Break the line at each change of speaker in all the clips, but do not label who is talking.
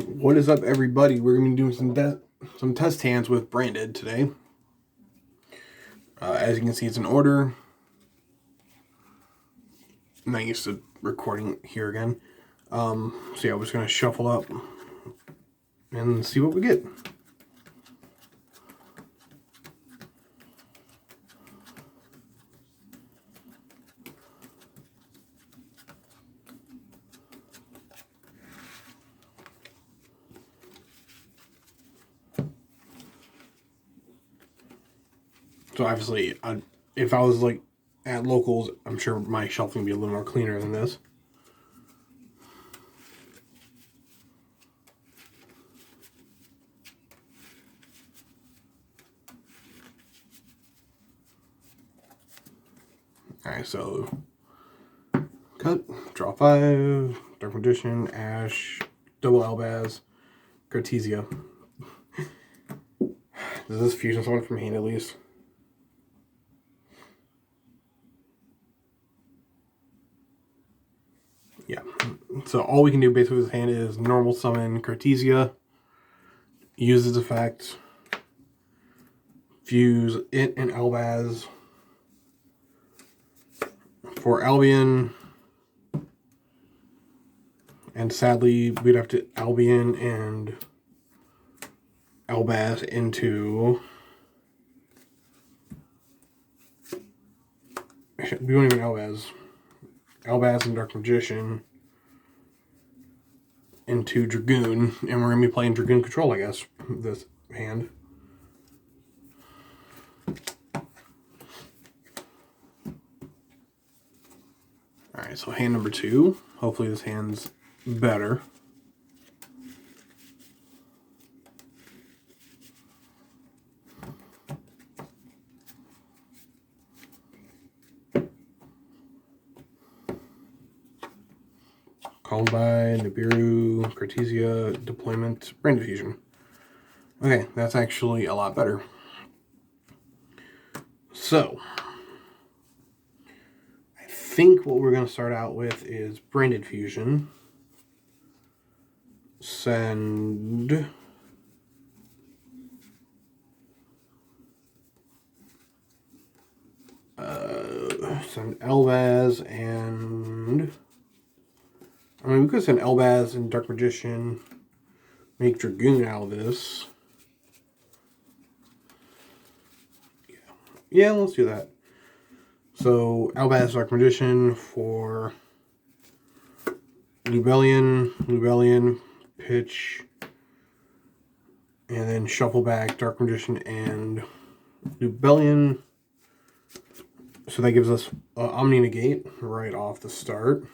What is up, everybody? We're going to be doing some test hands with Branded today. As you can see, it's in order. I'm not used to recording here again. So yeah, we're just going to shuffle up and see what we get. So obviously, if I was like at locals, I'm sure my shelving would be a little more cleaner than this. Alright, so cut, draw 5, Dark Magician, Ash, double Albaz, Cartesia. Does this fusion someone from hand at least? Yeah. So all we can do basically with his hand is normal summon Cartesia, use its effect, fuse it and Albaz. For Albion, and sadly we'd have to Albion and Albaz into... We won't even Albaz and Dark Magician into Dragoon, and we're going to be playing Dragoon Control, I guess, this hand. Alright, so hand number 2. Hopefully this hand's better. Called by Nibiru, Cartesia, Deployment, Brain Diffusion. Okay, that's actually a lot better. So, I think what we're going to start out with is Brain Diffusion. Send... send Albaz and... I mean, we could send Albaz and Dark Magician, make Dragoon out of this. Yeah, let's do that. So, Albaz, Dark Magician for Lubellion, pitch, and then shuffle back Dark Magician and Lubellion. So that gives us Omni Negate right off the start.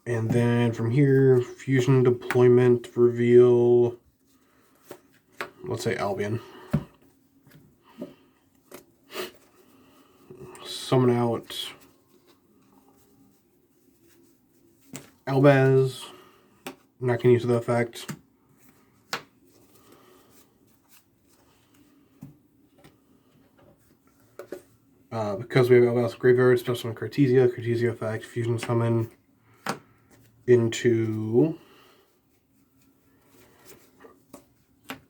And then from here, fusion, deployment, reveal, let's say Albion. Summon out Albaz. Not going to use the effect. Because we have Albaz Graveyard, special summon Cartesia effect, fusion summon into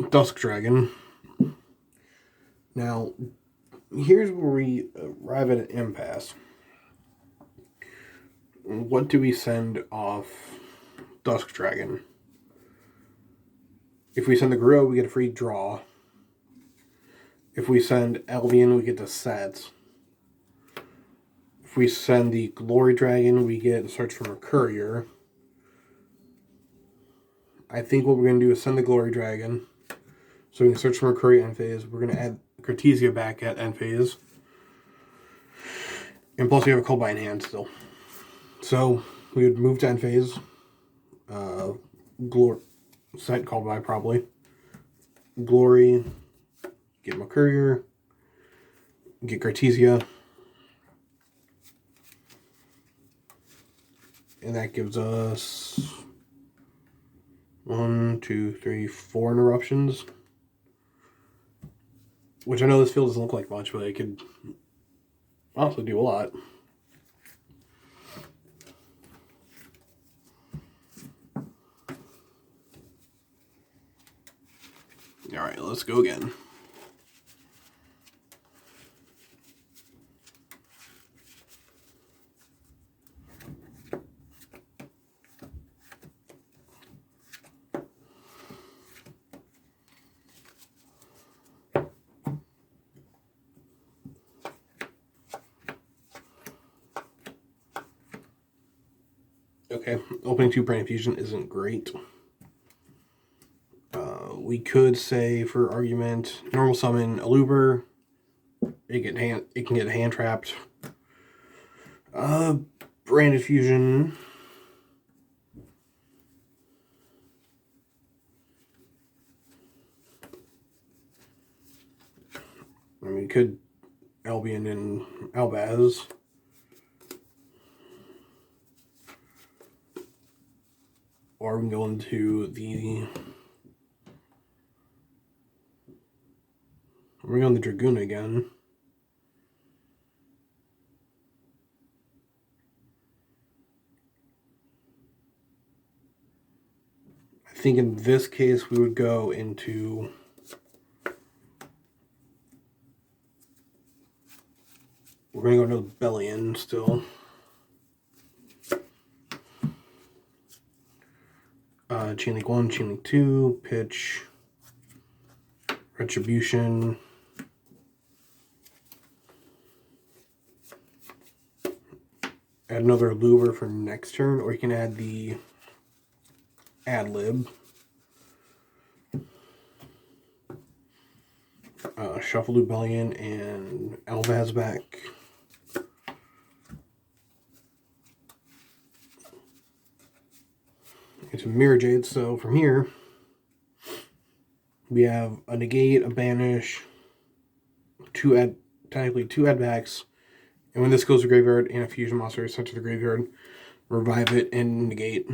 Dusk Dragon. Now, here's where we arrive at an impasse. What do we send off Dusk Dragon? If we send the Gorilla, we get a free draw. If we send Albion, we get the sets. If we send the Glory Dragon, we get Search for a Courier. I think what we're going to do is send the Glory Dragon, so we can search for a Courier end phase. We're going to add Cartesia back at end phase. And plus we have a Cold in hand still. So we would move to end phase. Set Called by probably. Glory. Get him a Courier. Get Cartesia. And that gives us 1, 2, 3, 4 interruptions. Which I know this field doesn't look like much, but it could also do a lot. Alright, let's go again. Okay, opening 2 Brain Fusion isn't great. We could say, for argument, normal summon a Looper. It can get hand trapped. Branded Fusion. I mean, we could Albion and Albaz. Or we can go into the... We're going the Dragoon again. I think in this case we would go into... We're going to go into the Bellion still. Chain Link 1, Chain Link 2, Pitch, Retribution. Add another Lure for next turn, or you can add the Ad-Lib. Shuffle Bellion and Albaz back. Into Mirror Jade, so from here we have a negate, a banish, technically two add backs, and when this goes to graveyard and a fusion monster is sent to the graveyard, revive it and negate.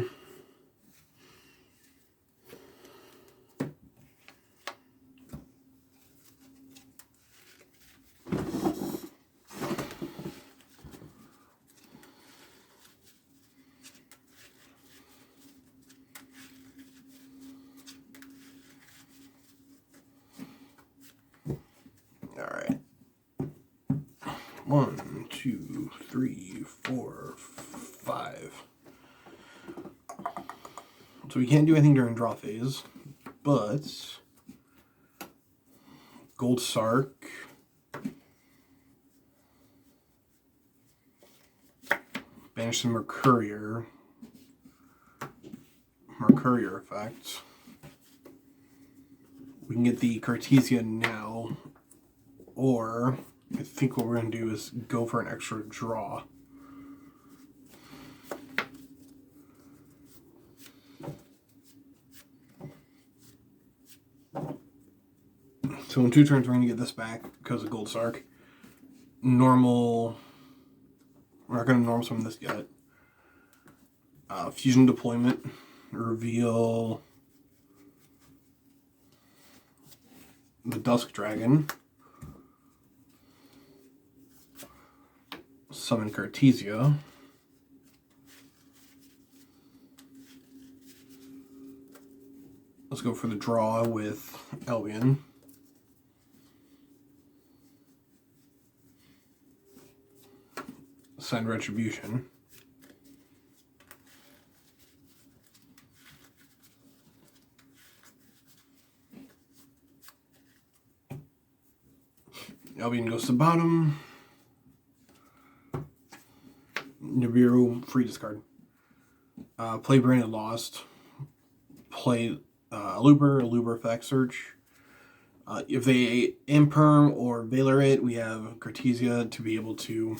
Alright. 1, 2, 3, 4, 5. So we can't do anything during draw phase, but Gold Sark, banish the Mercurier effect. We can get the Cartesia now, or I think what we're going to do is go for an extra draw. So in 2 turns we're going to get this back because of Gold Sark. Normal, we're not going to normal summon this yet. Fusion Deployment, reveal the Dusk Dragon, summon Cartesia, let's go for the draw with Albion, send Retribution, Albion goes to the bottom. Nibiru, free discard. Play Branded Lost. Play a Looper effect search. If they Imperm or Valor it, we have Cartesia to be able to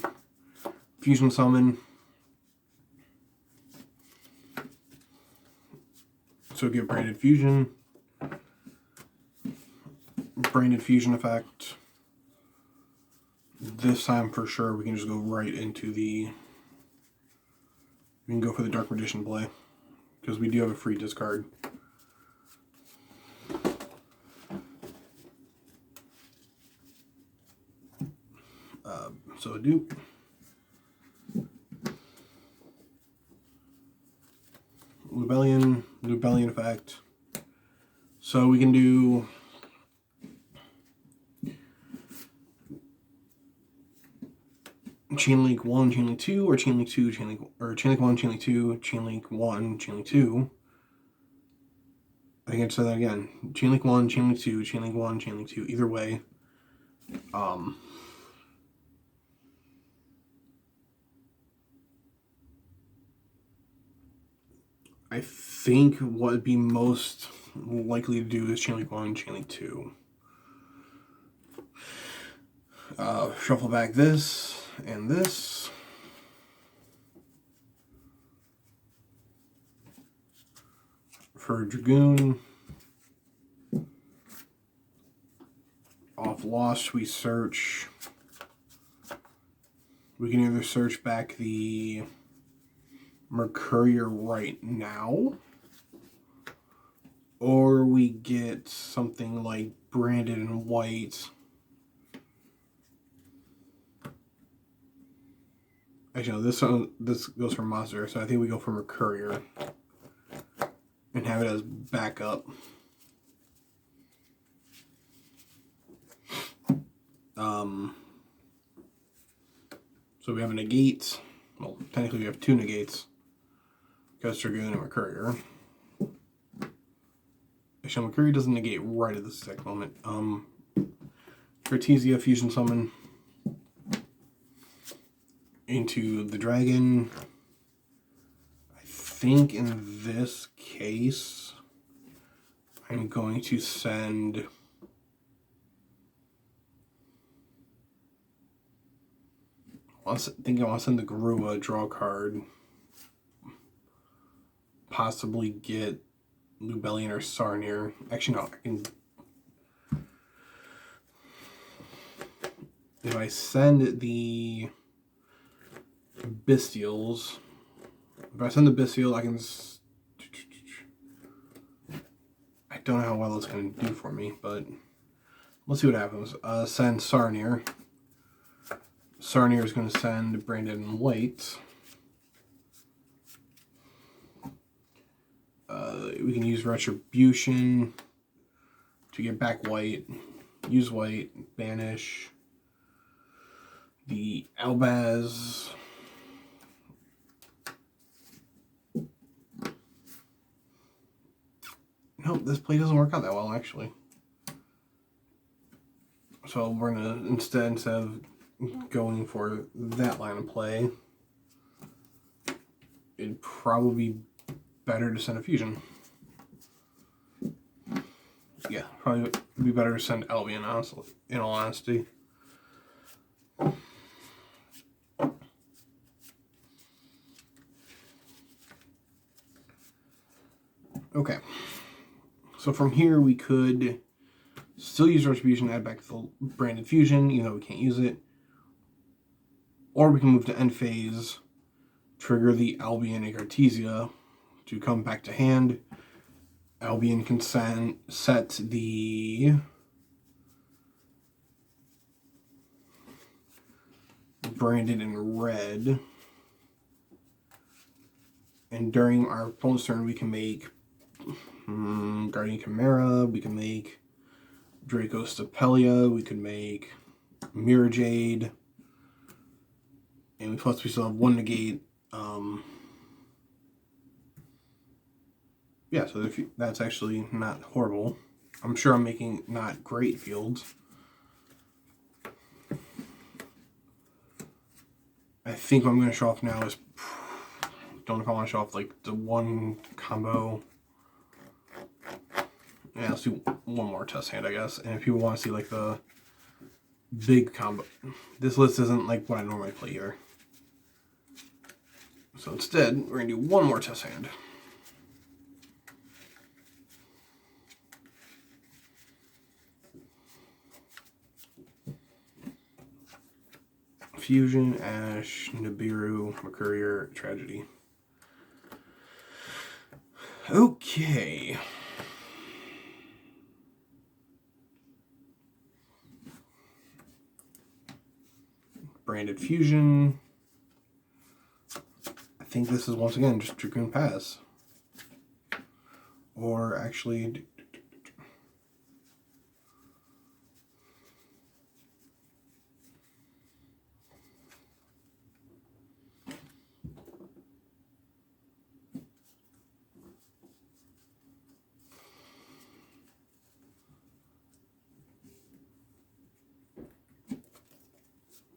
fusion summon. So give Branded Fusion. Branded Fusion effect. This time for sure we can just go right into the... We can go for the Dark Magician play, because we do have a free discard. So a dupe. Lubellion effect. So we can do Chain Link 1, Chain Link 2, or Chain Link 2, Chain Link 1, Chain Link 2, Chain Link 1, Chain Link 2. I think I'd say that again. Chain Link 1, Chain Link 2, Chain Link 1, Chain Link 2. Either way. I think what would be most likely to do is Chain Link 1, Chain Link 2. Shuffle back this and this. For Dragoon. Off Lost, we search. We can either search back the Mercurier right now, or we get something like branded in white. Actually, no, this goes for Monster, so I think we go for Mercurier and have it as backup. So we have a negate. Well, technically we have two negates. Because Dragoon and Mercurier. Actually, Mercurier doesn't negate right at this exact moment. Artesia Fusion Summon into the Dragon. I think in this case, I'm going to send... I think I want to send the Garua, draw a card. Possibly get Lubellion or Sarnier. Actually, no, I can... If I send the Bestials... If I send the Bestial, I can... I don't know how well it's going to do for me, but... Let's see what happens. Send Sarnier. Sarnier is going to send Brandon White. We can use Retribution to get back White. Use White. Banish. The Albaz. Nope, this play doesn't work out that well, actually. So we're going to, instead of going for that line of play, it'd probably be better to send a Fusion. Yeah, probably be better to send Albion, honestly, in all honesty. Okay. So from here we could still use Retribution, add back the Branded Fusion, even though we can't use it. Or we can move to end phase, trigger the Albion and Artesia to come back to hand. Albion can set the Branded in red. And during our opponent's turn, we can make Guardian Chimera, we can make Draco Stapelia, we could make Mirror Jade, and plus we still have one negate. Yeah, so that's actually not horrible. I'm sure I'm making not great fields. I think what I'm going to show off now is, don't know if I want to show off like the one combo. Yeah, let's do one more test hand, I guess. And if people want to see like the big combo, this list isn't like what I normally play either. So instead, we're going to do one more test hand. Fusion, Ash, Nibiru, Mercurier, Tragedy. Okay. Branded Fusion. I think this is once again just Dragoon Pass. Or actually,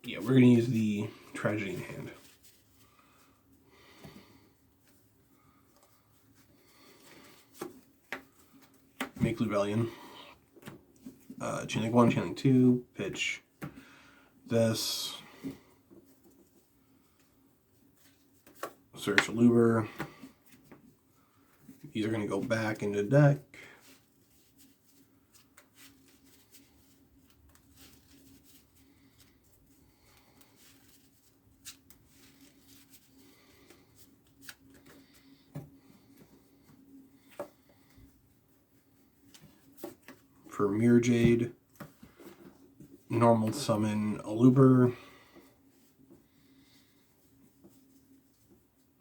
yeah, we're going to use the Tragedy in hand. Make Rebellion. Chain 1, Chain 2, pitch this. Search Luber. These are going to go back into the deck. For Mirror Jade, normal summon a Luber.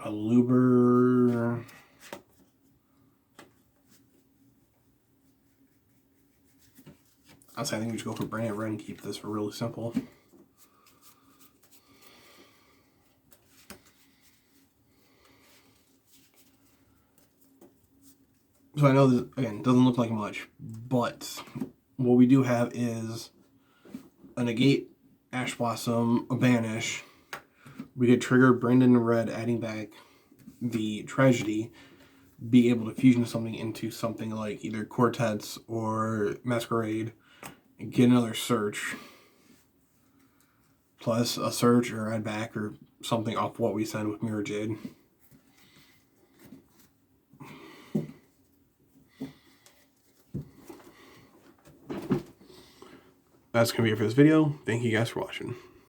A Luber. Honestly, I think we should go for Brand Red and keep this for really simple. So I know this, again, doesn't look like much, but what we do have is a Negate, Ash Blossom, a Banish. We could trigger Brandon Red, adding back the Tragedy, be able to fusion something into something like either Quartets or Masquerade, and get another search, plus a search or add back or something off what we said with Mirror Jade. That's going to be it for this video. Thank you guys for watching.